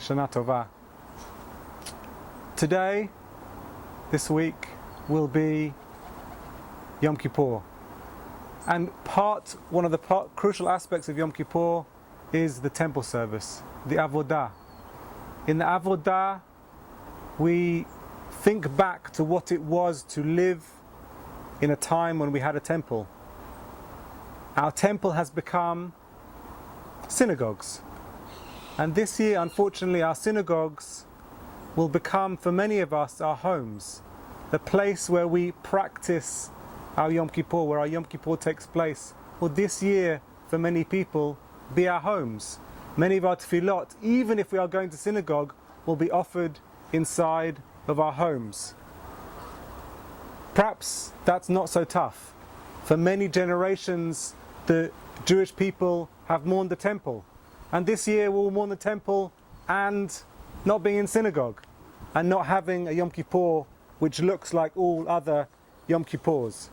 Shana Tova. Today, this week, will be Yom Kippur. And one of the crucial aspects of Yom Kippur is the temple service, the Avodah. In the Avodah, we think back to what it was to live in a time when we had a temple. Our temple has become synagogues. And this year, unfortunately, our synagogues will become, for many of us, our homes. The place where we practice our Yom Kippur, where our Yom Kippur takes place, will this year, for many people, be our homes. Many of our tefillot, even if we are going to synagogue, will be offered inside of our homes. Perhaps that's not so tough. For many generations, the Jewish people have mourned the temple. And this year we'll mourn the temple and not being in synagogue and not having a Yom Kippur which looks like all other Yom Kippurs.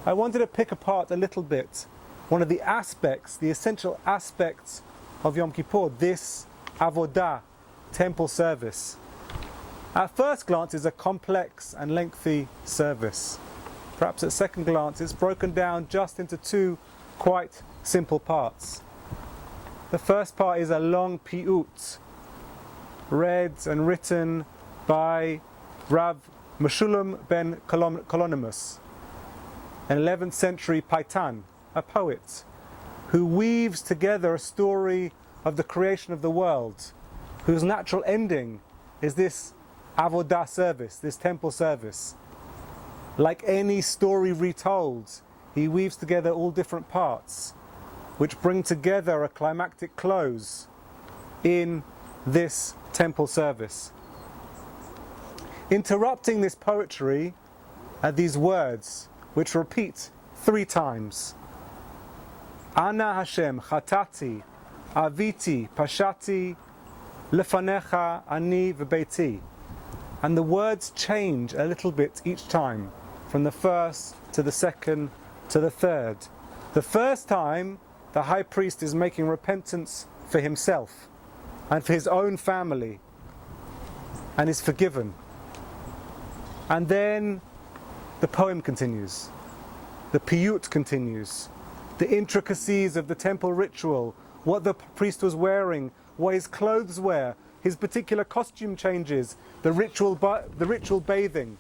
I wanted to pick apart a little bit one of the aspects, the essential aspects of Yom Kippur, this Avodah, temple service. At first glance, it's a complex and lengthy service. Perhaps at second glance, it's broken down just into two quite simple parts. The first part is a long piyut, read and written by Rav Meshulam ben Kolonimus, an 11th century Paitan, a poet, who weaves together a story of the creation of the world, whose natural ending is this Avodah service, this temple service. Like any story retold, he weaves together all different parts, which bring together a climactic close in this temple service. Interrupting this poetry are these words, which repeat 3 times. Ana Hashem chatati, aviti, pashati, lefanecha, ani v'beiti. And the words change a little bit each time, from the first to the second to the third. The first time, the high priest is making repentance for himself and for his own family and is forgiven. And then the poem continues, the piyut continues, the intricacies of the temple ritual, what the priest was wearing, what his clothes were, his particular costume changes, the ritual bathing.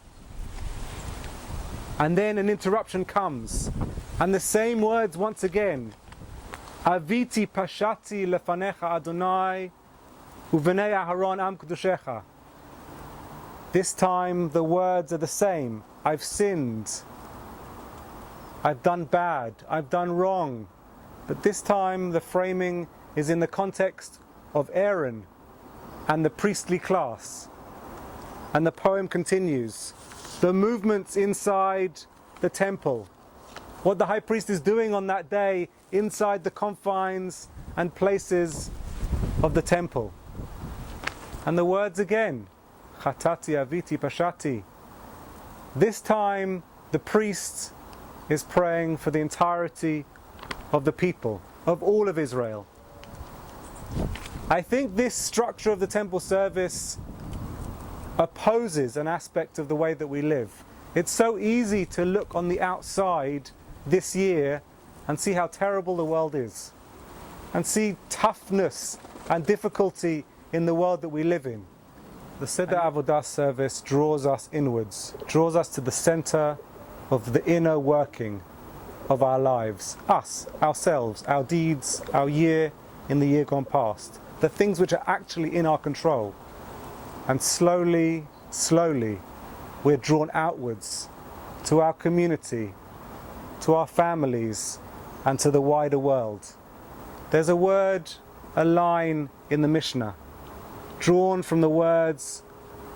And then an interruption comes, and the same words once again. Aviti pashati lefanecha Adonai, uvenei Aharon am kedushecha. This time the words are the same. I've sinned. I've done bad. I've done wrong. But this time the framing is in the context of Aaron and the priestly class. And the poem continues. The movements inside the temple. What the high priest is doing on that day inside the confines and places of the temple. And the words again, chatati, aviti, pashati. This time the priest is praying for the entirety of the people, of all of Israel. I think this structure of the temple service opposes an aspect of the way that we live. It's so easy to look on the outside this year and see how terrible the world is, and see toughness and difficulty in the world that we live in. The Seder Avodah service draws us inwards, draws us to the center of the inner working of our lives, us, ourselves, our deeds, our year in the year gone past, the things which are actually in our control. And slowly, slowly, we're drawn outwards to our community, to our families, and to the wider world. There's a word, a line in the Mishnah, drawn from the words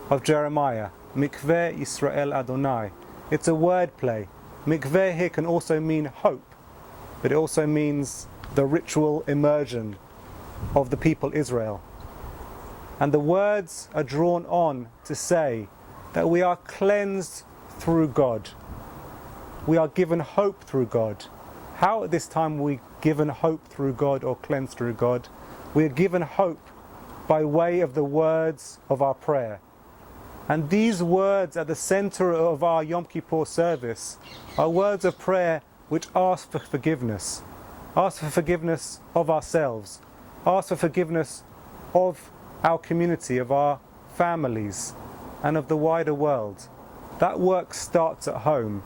of Jeremiah, Mikveh Yisrael Adonai. It's a word play. Mikveh here can also mean hope, but it also means the ritual immersion of the people Israel. And the words are drawn on to say that we are cleansed through God. We are given hope through God. How at this time are we given hope through God or cleansed through God? We are given hope by way of the words of our prayer. And these words at the center of our Yom Kippur service are words of prayer which ask for forgiveness. Ask for forgiveness of ourselves. Ask for forgiveness of our community, of our families, and of the wider world. That work starts at home.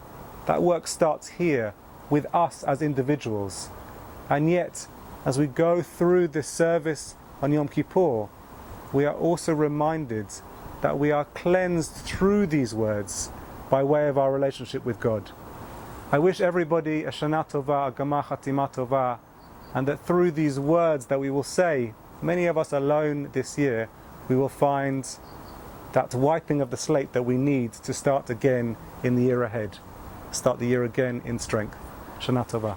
That work starts here with us as individuals. And yet, as we go through this service on Yom Kippur, we are also reminded that we are cleansed through these words by way of our relationship with God. I wish everybody a Shana Tova, a Gama Chatima Tova, and that through these words that we will say, many of us alone this year, we will find that wiping of the slate that we need to start again in the year ahead. Start the year again in strength. Shana Tova.